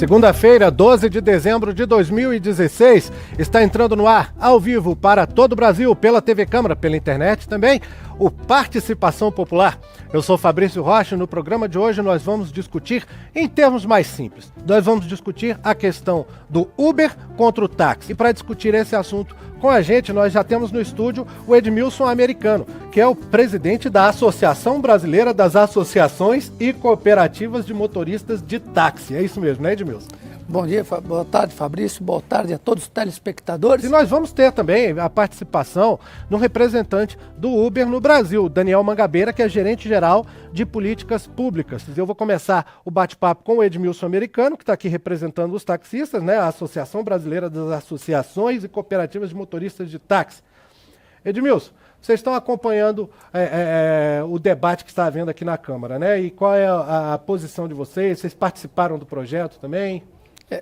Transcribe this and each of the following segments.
Segunda-feira, 12 de dezembro de 2016, está entrando no ar, ao vivo, para todo o Brasil, pela TV Câmara, pela internet também, o Participação Popular. Eu sou Fabrício Rocha e no programa de hoje nós vamos discutir em termos mais simples. Nós vamos discutir a questão do Uber contra o táxi. E para discutir esse assunto com a gente, nós já temos no estúdio o Edmilson Americano, que é o presidente da Associação Brasileira das Associações e Cooperativas de Motoristas de Táxi. É isso mesmo, né, Edmilson? Bom dia, boa tarde, Fabrício, boa tarde a todos os telespectadores. E nós vamos ter também a participação do representante do Uber no Brasil, Daniel Mangabeira, que é gerente-geral de políticas públicas. Eu vou começar o bate-papo com o Edmilson Americano, que está aqui representando os taxistas, né, a Associação Brasileira das Associações e Cooperativas de Motoristas de Táxi. Edmilson, vocês estão acompanhando o debate que está havendo aqui na Câmara, né? E qual é a posição de vocês? Vocês participaram do projeto também?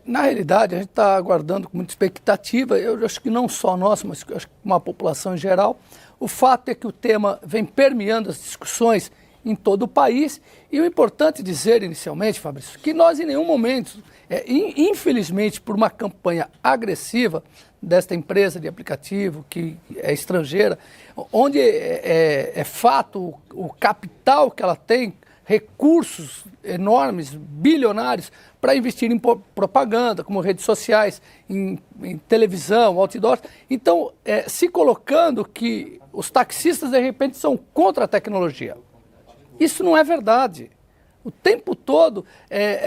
Na realidade, a gente está aguardando com muita expectativa, eu acho que não só nós, mas acho que uma população em geral. O fato é que o tema vem permeando as discussões em todo o país e o importante dizer inicialmente, Fabrício, que nós em nenhum momento, infelizmente por uma campanha agressiva desta empresa de aplicativo que é estrangeira, onde é fato o capital que ela tem, recursos enormes, bilionários, para investir em propaganda, como redes sociais, em televisão, outdoor. Então, se colocando que os taxistas, de repente, são contra a tecnologia. Isso não é verdade. O tempo todo,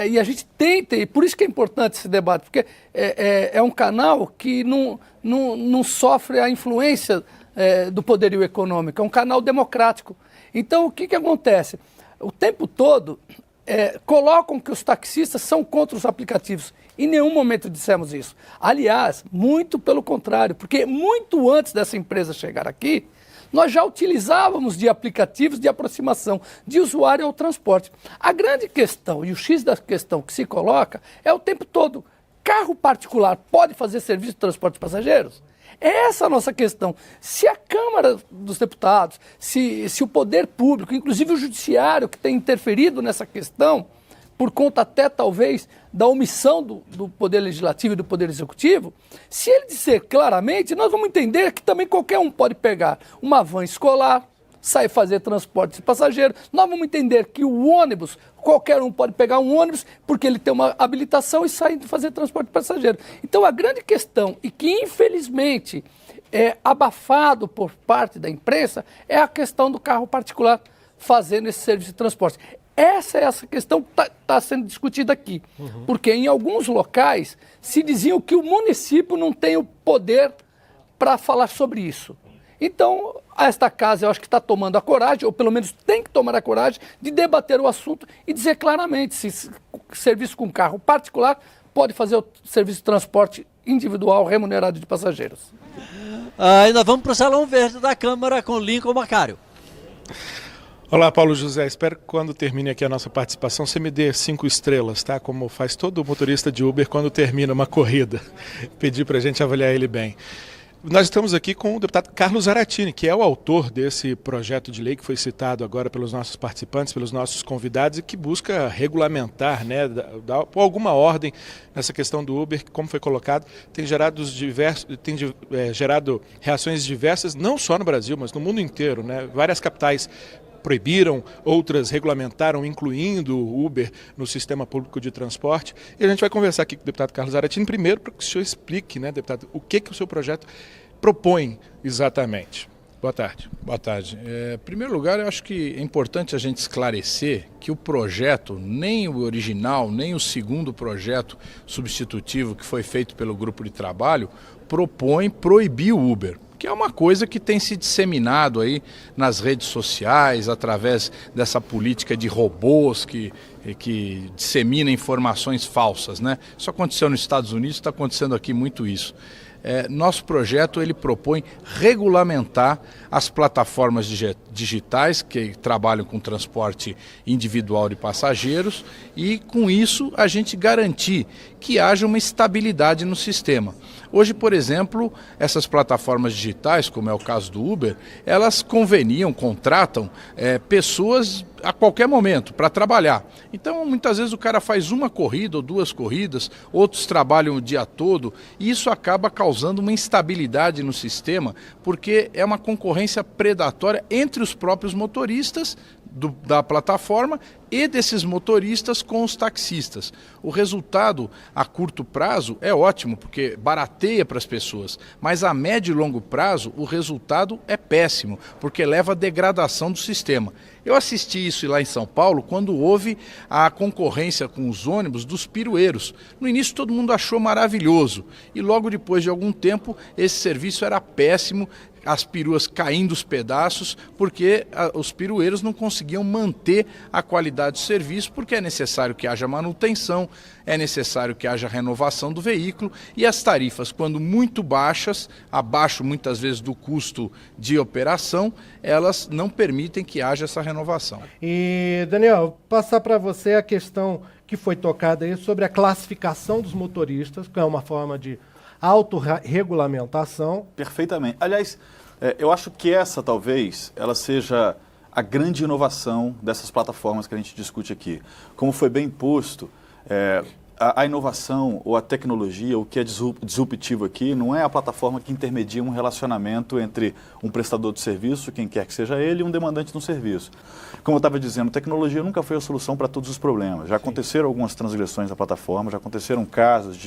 e a gente tenta, e por isso que é importante esse debate, porque é um canal que não sofre a influência do poderio econômico, é um canal democrático. Então, o que acontece? O tempo todo colocam que os taxistas são contra os aplicativos. Em nenhum momento dissemos isso. Aliás, muito pelo contrário, porque muito antes dessa empresa chegar aqui, nós já utilizávamos de aplicativos de aproximação de usuário ao transporte. A grande questão, e o X da questão que se coloca, é o tempo todo: carro particular pode fazer serviço de transporte de passageiros? É essa a nossa questão. Se a Câmara dos Deputados, se o poder público, inclusive o judiciário que tem interferido nessa questão, por conta até talvez da omissão do Poder Legislativo e do Poder Executivo, se ele disser claramente, nós vamos entender que também qualquer um pode pegar uma van escolar, sair fazer transporte de passageiro. Nós vamos entender que o ônibus, qualquer um pode pegar um ônibus porque ele tem uma habilitação e sair fazer transporte de passageiro. Então a grande questão, e que infelizmente é abafado por parte da imprensa, é a questão do carro particular fazendo esse serviço de transporte. Essa é essa questão que está sendo discutida aqui. Porque em alguns locais se diziam que o município não tem o poder para falar sobre isso. Então, esta casa eu acho que está tomando a coragem, ou pelo menos tem que tomar a coragem, de debater o assunto e dizer claramente se serviço com carro particular pode fazer o serviço de transporte individual remunerado de passageiros. Ainda vamos para o Salão Verde da Câmara com Lincoln Macário. Olá, Paulo José, espero que quando termine aqui a nossa participação você me dê 5 estrelas, tá? Como faz todo motorista de Uber quando termina uma corrida. Pedir para a gente avaliar ele bem. Nós estamos aqui com o deputado Carlos Zaratini, que é o autor desse projeto de lei que foi citado agora pelos nossos participantes, pelos nossos convidados, e que busca regulamentar, dar alguma ordem nessa questão do Uber, que, como foi colocado, tem gerado reações diversas, não só no Brasil, mas no mundo inteiro, né? Várias capitais proibiram, outras regulamentaram, incluindo o Uber no sistema público de transporte. E a gente vai conversar aqui com o deputado Carlos Zaratini, primeiro para que o senhor explique, né, deputado, o que o seu projeto propõe exatamente. Boa tarde. Boa tarde. Em primeiro lugar, eu acho que é importante a gente esclarecer que o projeto, nem o original, nem o segundo projeto substitutivo que foi feito pelo grupo de trabalho, propõe proibir o Uber, que é uma coisa que tem se disseminado aí nas redes sociais, através dessa política de robôs que dissemina informações falsas, né? Isso aconteceu nos Estados Unidos, está acontecendo aqui muito isso. Nosso projeto ele propõe regulamentar as plataformas digitais que trabalham com transporte individual de passageiros e, com isso, a gente garantir que haja uma estabilidade no sistema. Hoje, por exemplo, essas plataformas digitais, como é o caso do Uber, elas contratam pessoas a qualquer momento para trabalhar. Então, muitas vezes o cara faz uma corrida ou 2 corridas, outros trabalham o dia todo, e isso acaba causando uma instabilidade no sistema, porque é uma concorrência predatória entre os próprios motoristas da plataforma e desses motoristas com os taxistas. O resultado a curto prazo é ótimo, porque barateia para as pessoas, mas a médio e longo prazo o resultado é péssimo, porque leva à degradação do sistema. Eu assisti isso lá em São Paulo quando houve a concorrência com os ônibus dos pirueiros. No início todo mundo achou maravilhoso e logo depois de algum tempo esse serviço era péssimo, as peruas caindo os pedaços, porque os pirueiros não conseguiam manter a qualidade do serviço, porque é necessário que haja manutenção, é necessário que haja renovação do veículo, e as tarifas, quando muito baixas, abaixo muitas vezes do custo de operação, elas não permitem que haja essa renovação. E, Daniel, passar para você a questão que foi tocada aí sobre a classificação dos motoristas, que é uma forma de autorregulamentação. Perfeitamente. Aliás, eu acho que essa talvez ela seja a grande inovação dessas plataformas que a gente discute aqui. Como foi bem posto, a inovação ou a tecnologia, o que é disruptivo aqui, não é a plataforma que intermedia um relacionamento entre um prestador de serviço, quem quer que seja ele, e um demandante de um serviço. Como eu estava dizendo, tecnologia nunca foi a solução para todos os problemas. Já aconteceram algumas transgressões da plataforma, já aconteceram casos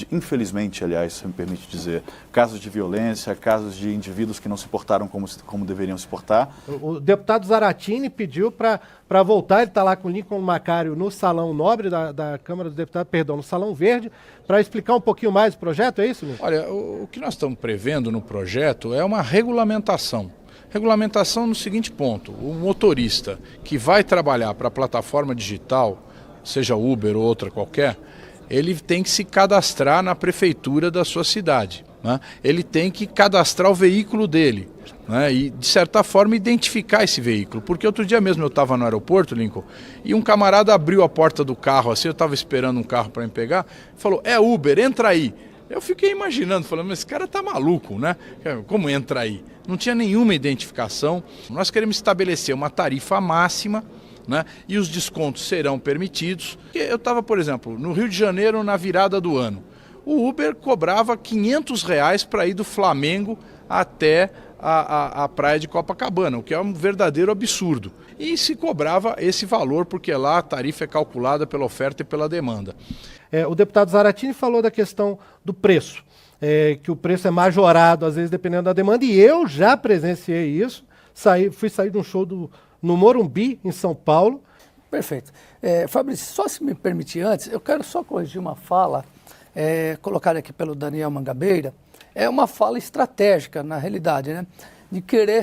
infelizmente, aliás, se me permite dizer, casos de violência, casos de indivíduos que não se portaram como deveriam se portar. O deputado Zaratini pediu para voltar, ele está lá com o Lincoln Macário no Salão Nobre da Câmara dos Deputados, no Salão Verde, para explicar um pouquinho mais o projeto, é isso, Lincoln? Olha, o que nós estamos prevendo no projeto é uma regulamentação. Regulamentação no seguinte ponto: o motorista que vai trabalhar para a plataforma digital, seja Uber ou outra qualquer, ele tem que se cadastrar na prefeitura da sua cidade, né? Ele tem que cadastrar o veículo dele, né? E, de certa forma, identificar esse veículo. Porque outro dia mesmo eu estava no aeroporto, Lincoln, e um camarada abriu a porta do carro assim, eu estava esperando um carro para me pegar, falou: é Uber, entra aí. Eu fiquei imaginando, falando, mas esse cara tá maluco, né? Como entra aí? Não tinha nenhuma identificação. Nós queremos estabelecer uma tarifa máxima, né? E os descontos serão permitidos. Eu estava, por exemplo, no Rio de Janeiro na virada do ano. O Uber cobrava R$500 para ir do Flamengo até a praia de Copacabana, o que é um verdadeiro absurdo. E se cobrava esse valor, porque lá a tarifa é calculada pela oferta e pela demanda. O deputado Zaratini falou da questão do preço, que o preço é majorado, às vezes, dependendo da demanda, e eu já presenciei isso. Fui sair de um show no Morumbi, em São Paulo. Perfeito. Fabrício, só se me permitir antes, eu quero só corrigir uma fala colocada aqui pelo Daniel Mangabeira. É uma fala estratégica, na realidade, né? De querer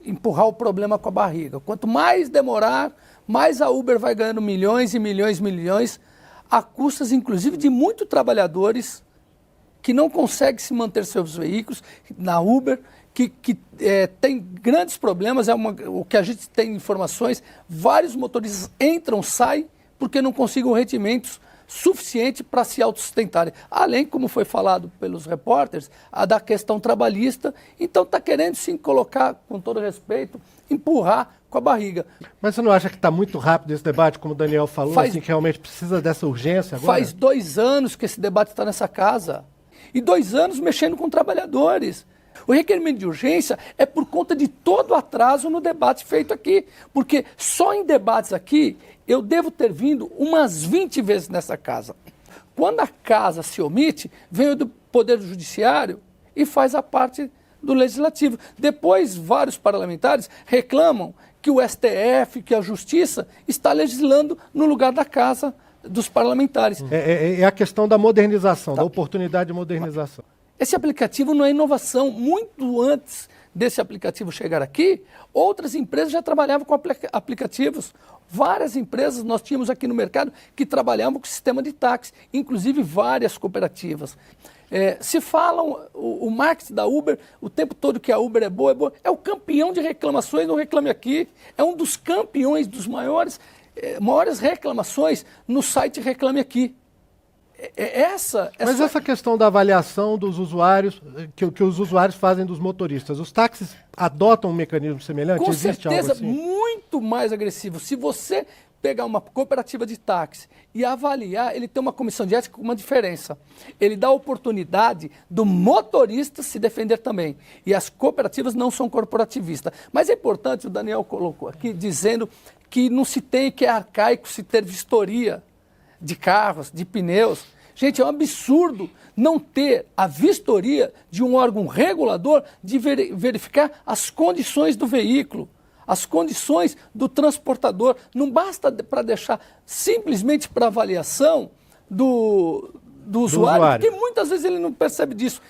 empurrar o problema com a barriga. Quanto mais demorar, mais a Uber vai ganhando milhões e milhões e milhões, a custas, inclusive, de muitos trabalhadores que não conseguem se manter seus veículos na Uber, que tem grandes problemas. O que a gente tem informações, vários motoristas entram, saem, porque não conseguem rendimentos suficiente para se autossustentarem. Além, como foi falado pelos repórteres, a da questão trabalhista. Então está querendo sim colocar, com todo respeito, empurrar com a barriga. Mas você não acha que está muito rápido esse debate, como o Daniel falou, assim, que realmente precisa dessa urgência agora? Faz 2 anos que esse debate está nessa casa. E 2 anos mexendo com trabalhadores. O requerimento de urgência é por conta de todo o atraso no debate feito aqui. Porque só em debates aqui, eu devo ter vindo umas 20 vezes nessa casa. Quando a casa se omite, vem o do Poder Judiciário e faz a parte do Legislativo. Depois, vários parlamentares reclamam que o STF, que a Justiça, está legislando no lugar da casa dos parlamentares. É a questão da modernização, da oportunidade de modernização. Esse aplicativo não é inovação. Muito antes desse aplicativo chegar aqui, outras empresas já trabalhavam com aplicativos. Várias empresas nós tínhamos aqui no mercado que trabalhavam com o sistema de táxi, inclusive várias cooperativas. Se falam o marketing da Uber o tempo todo que a Uber é boa, é o campeão de reclamações no Reclame Aqui, é um dos campeões dos maiores reclamações no site Reclame Aqui. Mas essa questão da avaliação dos usuários, que os usuários fazem dos motoristas, os táxis adotam um mecanismo semelhante? Com Existe certeza, algo assim? muito mais agressivo. Se você pegar uma cooperativa de táxi e avaliar, ele tem uma comissão de ética com uma diferença. Ele dá a oportunidade do motorista se defender também. E as cooperativas não são corporativistas. Mas é importante, o Daniel colocou aqui, dizendo que não se tem, que é arcaico se ter vistoria de carros, de pneus. Gente, é um absurdo não ter a vistoria de um órgão regulador de verificar as condições do veículo, as condições do transportador. Não basta para deixar simplesmente para avaliação do usuário, porque muitas vezes ele não percebe disso.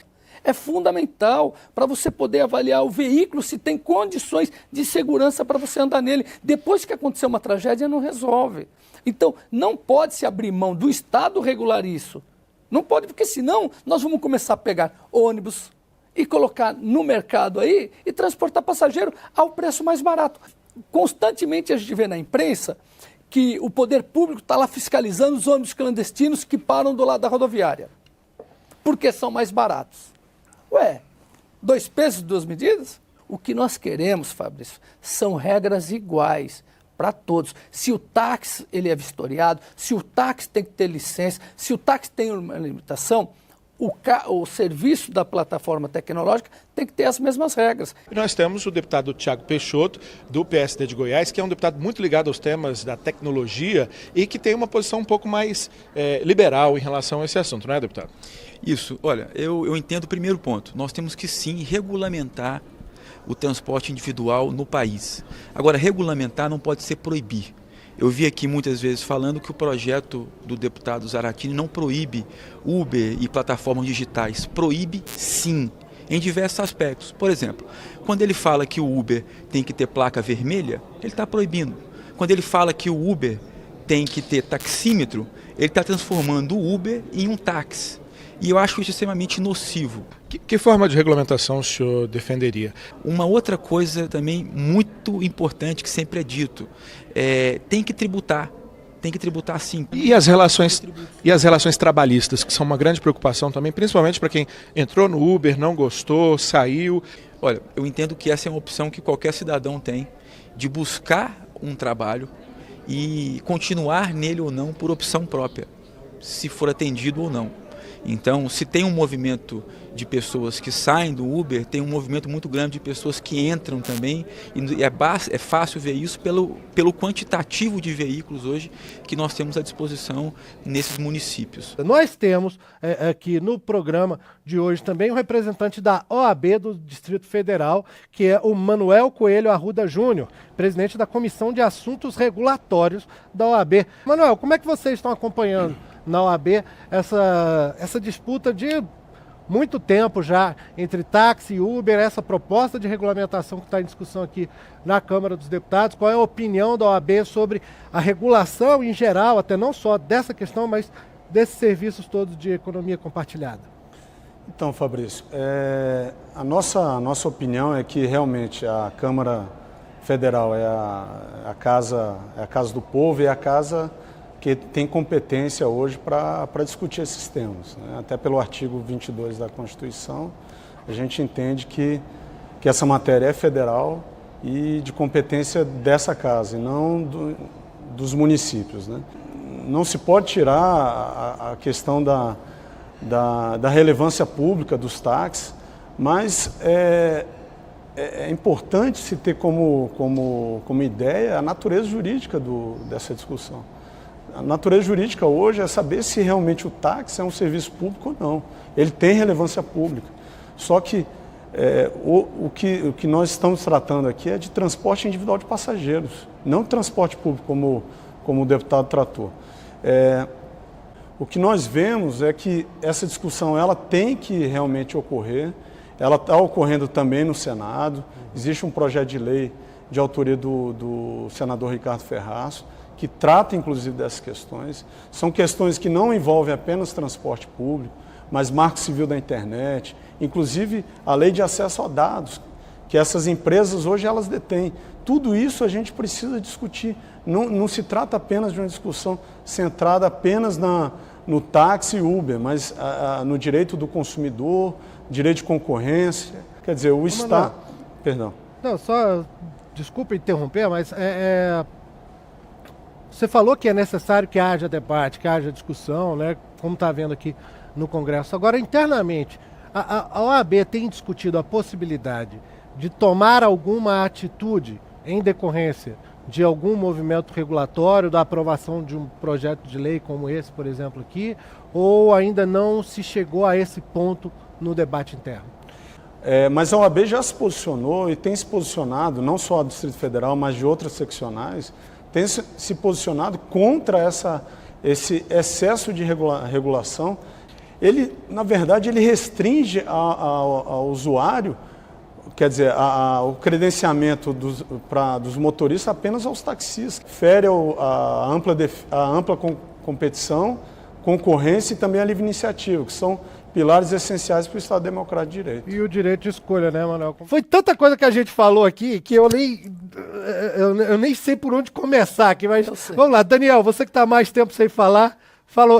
É fundamental para você poder avaliar o veículo se tem condições de segurança para você andar nele. Depois que acontecer uma tragédia, não resolve. Então, não pode se abrir mão do Estado regular isso. Não pode, porque senão nós vamos começar a pegar ônibus e colocar no mercado aí e transportar passageiro ao preço mais barato. Constantemente a gente vê na imprensa que o poder público está lá fiscalizando os ônibus clandestinos que param do lado da rodoviária, porque são mais baratos. Ué, 2 pesos, 2 medidas? O que nós queremos, Fabrício, são regras iguais para todos. Se o táxi ele é vistoriado, se o táxi tem que ter licença, se o táxi tem uma limitação, o serviço da plataforma tecnológica tem que ter as mesmas regras. E nós temos o deputado Thiago Peixoto, do PSD de Goiás, que é um deputado muito ligado aos temas da tecnologia e que tem uma posição um pouco mais liberal em relação a esse assunto, não é, deputado? Isso. Olha, eu entendo o primeiro ponto. Nós temos que sim regulamentar o transporte individual no país. Agora, regulamentar não pode ser proibir. Eu vi aqui muitas vezes falando que o projeto do deputado Zaratini não proíbe Uber e plataformas digitais. Proíbe sim, em diversos aspectos. Por exemplo, quando ele fala que o Uber tem que ter placa vermelha, ele está proibindo. Quando ele fala que o Uber tem que ter taxímetro, ele está transformando o Uber em um táxi. E eu acho isso extremamente nocivo. Que forma de regulamentação o senhor defenderia? Uma outra coisa também muito importante que sempre é dito, tem que tributar sim. E as relações trabalhistas, que são uma grande preocupação também, principalmente para quem entrou no Uber, não gostou, saiu. Olha, eu entendo que essa é uma opção que qualquer cidadão tem, de buscar um trabalho e continuar nele ou não por opção própria, se for atendido ou não. Então, se tem um movimento de pessoas que saem do Uber, tem um movimento muito grande de pessoas que entram também, e é fácil ver isso pelo quantitativo de veículos hoje que nós temos à disposição nesses municípios. Nós temos aqui no programa de hoje também um representante da OAB do Distrito Federal, que é o Manuel Coelho Arruda Júnior, presidente da Comissão de Assuntos Regulatórios da OAB. Manuel, como é que vocês estão acompanhando na OAB essa disputa de muito tempo já entre táxi e Uber, essa proposta de regulamentação que está em discussão aqui na Câmara dos Deputados? Qual é a opinião da OAB sobre a regulação em geral, até não só dessa questão, mas desses serviços todos de economia compartilhada? Então, Fabrício, a nossa opinião é que realmente a Câmara Federal é a casa do povo e é a casa que tem competência hoje para discutir esses temas, né? Até pelo artigo 22 da Constituição, a gente entende que essa matéria é federal e de competência dessa casa, e não dos municípios, né? Não se pode tirar a questão da relevância pública dos táxis, mas é importante se ter como ideia a natureza jurídica dessa discussão. A natureza jurídica hoje é saber se realmente o táxi é um serviço público ou não. Ele tem relevância pública. Só que o que nós estamos tratando aqui é de transporte individual de passageiros, não de transporte público como o deputado tratou. O que nós vemos é que essa discussão ela tem que realmente ocorrer. Ela está ocorrendo também no Senado. Existe um projeto de lei de autoria do senador Ricardo Ferraz, que trata inclusive dessas questões. São questões que não envolvem apenas transporte público, mas marco civil da internet, inclusive a lei de acesso a dados, que essas empresas hoje elas detêm. Tudo isso a gente precisa discutir. Não se trata apenas de uma discussão centrada apenas no táxi e Uber, mas no direito do consumidor, direito de concorrência. Quer dizer, o Estado... Perdão. Não, só... Desculpa interromper, mas você falou que é necessário que haja debate, que haja discussão, né? Como está vendo aqui no Congresso. Agora, internamente, a OAB tem discutido a possibilidade de tomar alguma atitude em decorrência de algum movimento regulatório, da aprovação de um projeto de lei como esse, por exemplo, aqui, ou ainda não se chegou a esse ponto no debate interno? Mas a OAB já se posicionou e tem se posicionado, não só do Distrito Federal, mas de outras seccionais, tem se posicionado contra esse excesso de regulação. Ele, na verdade, ele restringe ao usuário, quer dizer, o credenciamento dos motoristas apenas aos taxistas. Fere a ampla competição, concorrência e também a livre iniciativa, que são pilares essenciais para o Estado Democrático de Direito. E o direito de escolha, né, Manuel? Foi tanta coisa que a gente falou aqui que eu nem sei por onde começar aqui, mas vamos lá. Daniel, você que está há mais tempo sem falar,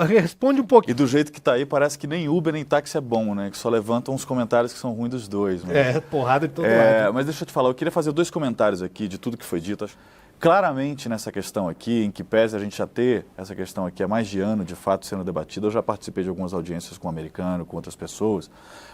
responde um pouquinho. E do jeito que está aí, parece que nem Uber nem táxi é bom, né? Que só levantam uns comentários que são ruins dos dois. Né? Porrada de todo lado. Mas deixa eu te falar, eu queria fazer 2 comentários aqui de tudo que foi dito. Claramente nessa questão aqui, em que pese a gente já ter essa questão aqui há mais de ano, de fato, sendo debatida, eu já participei de algumas audiências com o americano, com outras pessoas,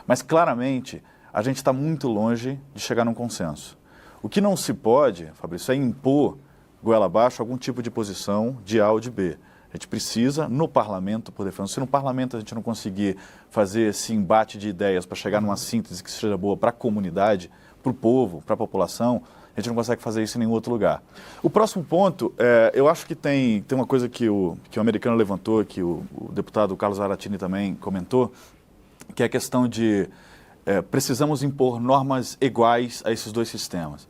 mas claramente a gente está muito longe de chegar num consenso. O que não se pode, Fabrício, é impor, goela abaixo, algum tipo de posição de A ou de B. A gente precisa, no parlamento, poder fazer. Se no parlamento a gente não conseguir fazer esse embate de ideias para chegar numa síntese que seja boa para a comunidade, para o povo, para a população, a gente não consegue fazer isso em nenhum outro lugar. O próximo ponto, eu acho que tem uma coisa que o americano levantou, que o deputado Carlos Aratini também comentou, que é a questão de precisamos impor normas iguais a esses dois sistemas.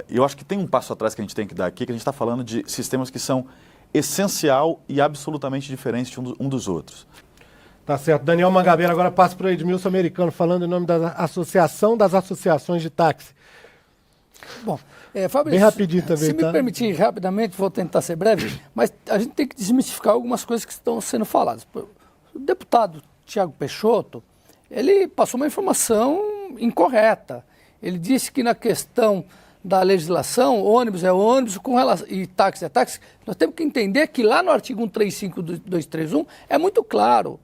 Eu acho que tem um passo atrás que a gente tem que dar aqui, que a gente está falando de sistemas que são essencial e absolutamente diferentes um dos outros. Tá certo. Daniel Mangabeira, agora passa para o Edmilson Americano, falando em nome da Associação das Associações de Táxi. Bom, Fabrício, bem rapidinho também, se me permitir rapidamente, vou tentar ser breve, mas a gente tem que desmistificar algumas coisas que estão sendo faladas. O deputado Tiago Peixoto, ele passou uma informação incorreta. Ele disse que na questão da legislação, ônibus é ônibus e táxi é táxi. Nós temos que entender que lá no artigo 135 do 231 é muito claro.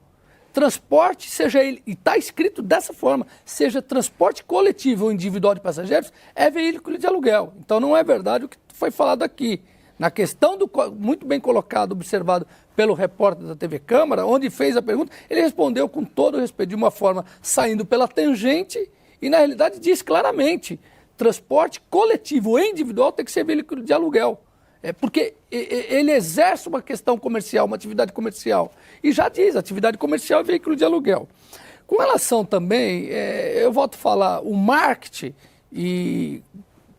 Transporte, seja ele, e está escrito dessa forma, seja transporte coletivo ou individual de passageiros, é veículo de aluguel. Então não é verdade o que foi falado aqui. Na questão muito bem colocado, observado pelo repórter da TV Câmara, onde fez a pergunta, ele respondeu com todo o respeito, de uma forma saindo pela tangente, e na realidade diz claramente, transporte coletivo e individual tem que ser veículo de aluguel. Porque ele exerce uma questão comercial, uma atividade comercial. E já diz, atividade comercial é veículo de aluguel. Com relação também, eu volto a falar, o marketing e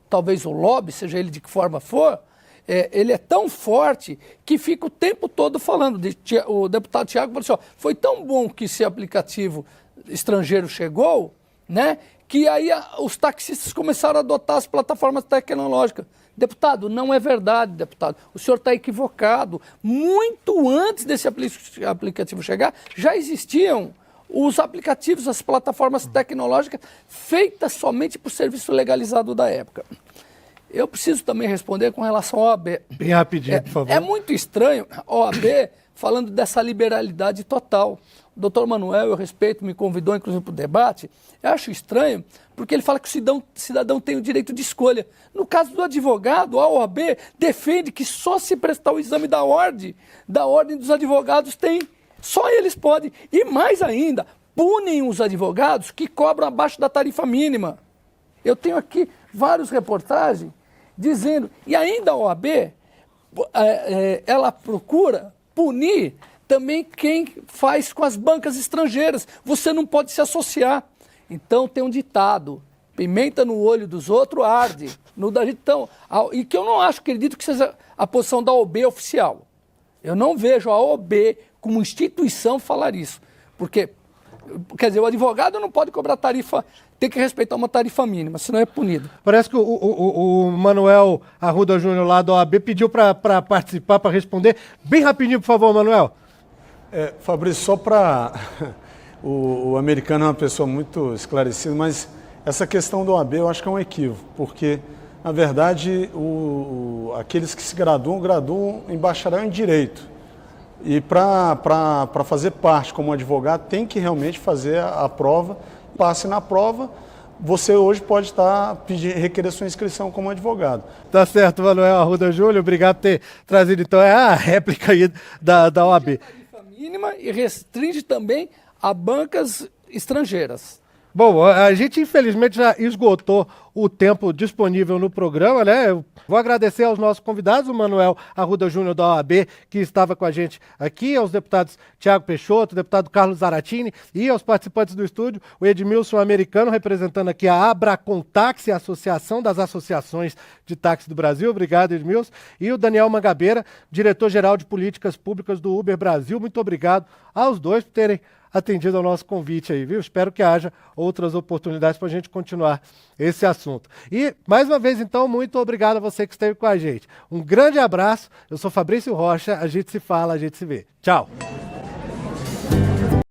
talvez o lobby, seja ele de que forma for, ele é tão forte que fica o tempo todo falando. O deputado Tiago falou assim, ó, foi tão bom que esse aplicativo estrangeiro chegou, né, que aí os taxistas começaram a adotar as plataformas tecnológicas. Deputado, não é verdade, deputado. O senhor está equivocado. Muito antes desse aplicativo chegar, já existiam os aplicativos, as plataformas tecnológicas feitas somente por serviço legalizado da época. Eu preciso também responder com relação à OAB. Bem rapidinho, por favor. É muito estranho a OAB falando dessa liberalidade total. O doutor Manuel, eu respeito, me convidou inclusive para o debate. Eu acho estranho, porque ele fala que o cidadão tem o direito de escolha. No caso do advogado, a OAB defende que só se prestar o exame da ordem dos advogados tem. Só eles podem. E mais ainda, punem os advogados que cobram abaixo da tarifa mínima. Eu tenho aqui várias reportagens dizendo, e ainda a OAB, ela procura punir também quem faz com as bancas estrangeiras. Você não pode se associar. Então tem um ditado, pimenta no olho dos outros arde. No da então, e que eu não acredito que seja a posição da OAB oficial. Eu não vejo a OAB como instituição falar isso. Porque, quer dizer, o advogado não pode cobrar tarifa, tem que respeitar uma tarifa mínima, senão é punido. Parece que o Manuel Arruda Júnior lá da OAB pediu para participar, para responder. Bem rapidinho, por favor, Manuel. Fabrício, só para... o americano é uma pessoa muito esclarecida, mas essa questão do OAB eu acho que é um equívoco, porque, na verdade, aqueles que se graduam em bacharel em Direito. E para fazer parte como advogado, tem que realmente fazer a prova. Passe na prova, você hoje pode requerer sua inscrição como advogado. Tá certo, Manuel Arruda Júnior, obrigado por ter trazido então a réplica aí da OAB. Tarifa mínima e restringe também a bancas estrangeiras. Bom, a gente infelizmente já esgotou o tempo disponível no programa, né? Eu vou agradecer aos nossos convidados, o Manuel Arruda Júnior da OAB, que estava com a gente aqui, aos deputados Tiago Peixoto, deputado Carlos Zaratini e aos participantes do estúdio, o Edmilson Americano, representando aqui a Abracontaxi, a Associação das Associações de Táxi do Brasil. Obrigado, Edmilson. E o Daniel Mangabeira, diretor-geral de Políticas Públicas do Uber Brasil. Muito obrigado aos dois por terem atendido ao nosso convite aí, viu? Espero que haja outras oportunidades para a gente continuar esse assunto. E, mais uma vez, então, muito obrigado a você que esteve com a gente. Um grande abraço, eu sou Fabrício Rocha, a gente se fala, a gente se vê. Tchau!